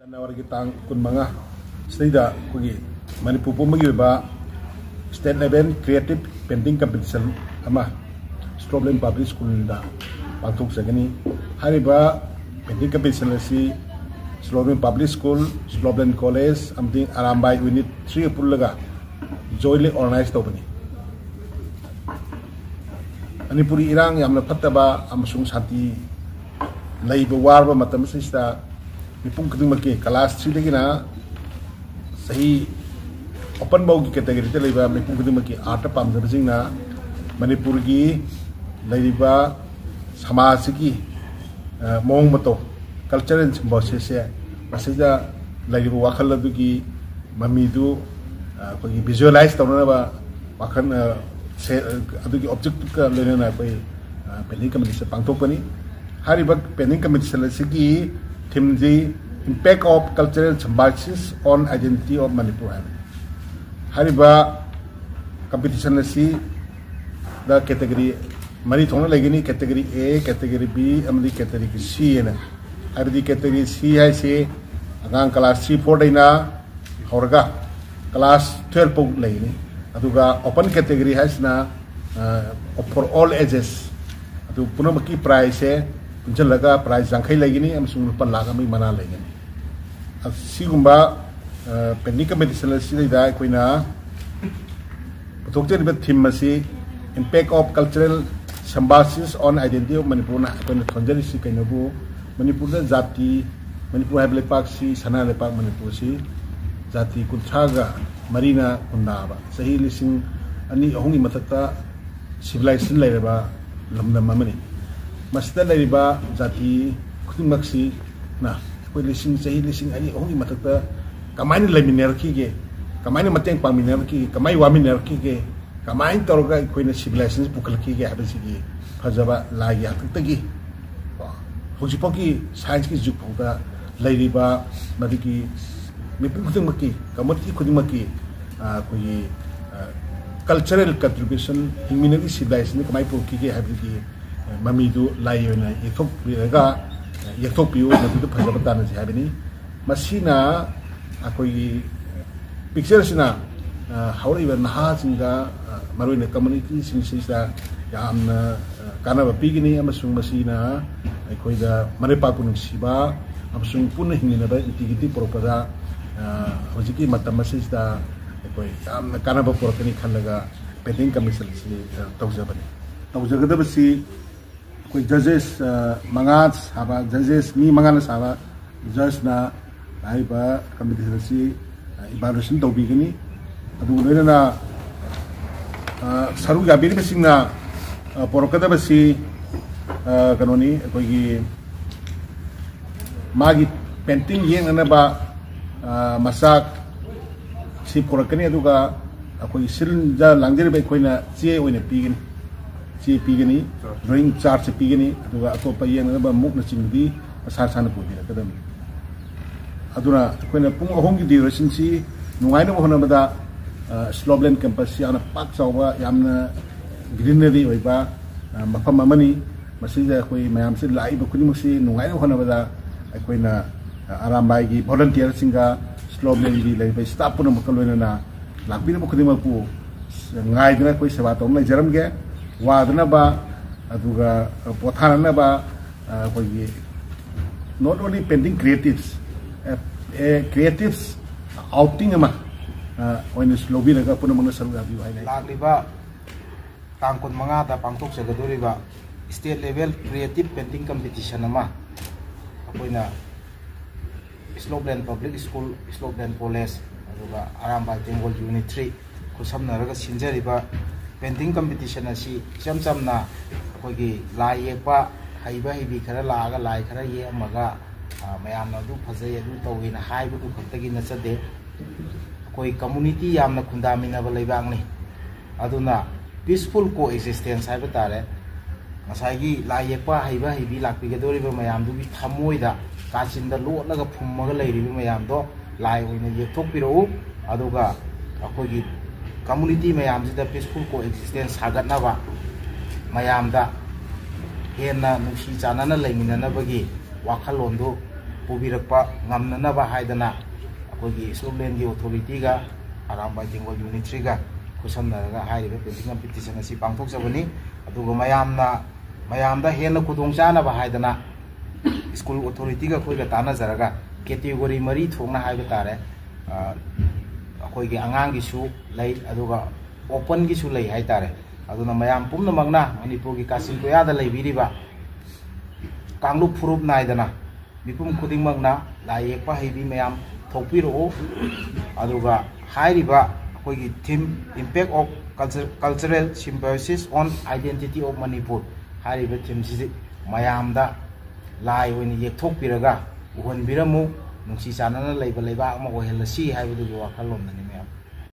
January tang kunmanga sida kugi Manipur pumagi ba state level creative painting competition ama Slopland Public School da pangthok sagani hariba painting competition asi Slopland Public School, Slopland College amding Arambai unit 3 pullaga jointly organized tobani Manipuri irang yamna phattaba amasung santi laiba warba matam sista Mipung kedua kelas 3 lagi na sahi open bau category itu lagi mipung kedua art pam sebesing na Manipur gi lagi sama segi mong mato cultural bahasa saya masih lagi wakal lagi gi mami itu pergi visualize tahu na ba wakan adu gi object ke lene na pergi painting competition pangtok pani hari bag painting competition segi Theme the impact of cultural symbols on identity of Manipur. Hariba competition nasi the category mari thona lagi ni category A, category B, amdi category C na. Hari category C hai se agang class 3-4 daina horga class 12 pog lagi ni. Aduga open category hai na for all ages. Adu puno maki prize Punca laga prize jangkai lagi ni, am sungguh laga mi mana lagi ni. Si gumba painting competition si dah kau na, betul betul theme masih impact of cultural symbols on identity of Manipur na kau na thonjari si kau na bu Manipur na jati Manipur hai lepak si sana lepak Manipur si jati kuncaga marina kundaba. Sahih lising ani ahungi matata civilization lagi ba lamda mamani. Masih dari ba jati kuting maksi, nah, kau lising sahih lising ani orang ini matata kamai ni lagi minerki ke, kamai ni mateng pang minerki, kamai wa minerki ke, kamai taruga kau ni civilization pukul ki ke habis ini, fazaba lagi atuk tegi, hoji pagi sains ki juk pukul lagi ba mari ki, mipun kuting maki, kamati kuting maki, kau cultural contribution hingga civilization ni kamai pukul ki habis ini. Mami itu layu na ikut mereka ikut piu nanti itu pada petang sih hari ini masih na aku picture sih na hari ini nah sehingga maru ini community sih sih yang karena bapi gini amasung masih na aku ida mereka pun siapa amasung pun hingga na itu propada hujiki mata masih dah aku karena bapak ini kan laga penting kami sih tahu siapa ni tahu siapa tu masih Koi judges mangat sahaba judges ni mangan sahaba judge na hai ba competition si evaluation to bi gini adu le na saru ga bi besing na porokada basi kanoni koi gi magi painting yeng na ba masak si porokani adu ga koi silin ja langjeri ba koi na che oine pi gini si pigani drawing chart si pigani aduga atopa yeng na ba muk na chingdi asar-sana pudi na kadam aduna koina pung ahong gi duration si nungai na mohona bada Slopland campus si ana pak chawba yamna greenery oiba mafam amani masida koi mayam si lai ba kuni musi nungai na mohona bada koina Arambai gi volunteer singa Slopland gi lai ba staff pun makaloina na lakbi na kuni mapu ngai dina koi sewa tom na jaram ge Wadana ba, aduga pothana ba, koi not only painting creatives, creatives outing ama, when slobi naga puno mana seru abi wahai. Lagi ba, tangkut mengata pangtok segaduri ba, state level creative painting competition ama, aku ina Slopland Public School, Slopland College, aduga Arambai Tenggol Unit 3, kusam naraga sinjari ba. Painting competition asi jam-jam na kogi lai yekpa haiba hibi khara laga lai khara ye amaga mayam na du phajai adu tawina haibu du khattagi na chade koi community yamna khundamina ba leibang ni aduna peaceful coexistence haiba tare ngasai gi lai yekpa haiba hibi lakpi ga dori ba mayam du bi thamoida kachinda lotlaga phummaga leiri ba mayam do lai oina yekthok piro aduga akogi community mayam sida peaceful coexistence sagat na ba mayam da hena nusi chana na leimina na bagi wakhalon do pubirakpa ngamnanaba haidana akogi Slopeland gi authority ga Arambay Bengal Unitary ga kusamnaraga hairiba painting competition asi pangthokjabani aduga mayamda hena khudong chana ba haidana school authority ga khoi ga tana jaraga category mari thongna haiba tare akogi angang gi su lay aduga open gi su lay hai tare aduna mayam pumna magna Manipur gi Kasim Koya da lay biriba kanglup furup naidana mipum khuding magna lai ekpa heibi mayam thokpiro aduga hairiba akogi theme impact of cultural symbiosis on identity of Manipur hairiba theme si mayamda lai oini yekthokpiraga uhonbiramu nungsi chanana leiba leiba ama ohelasi haibudu wakhallom nani mayam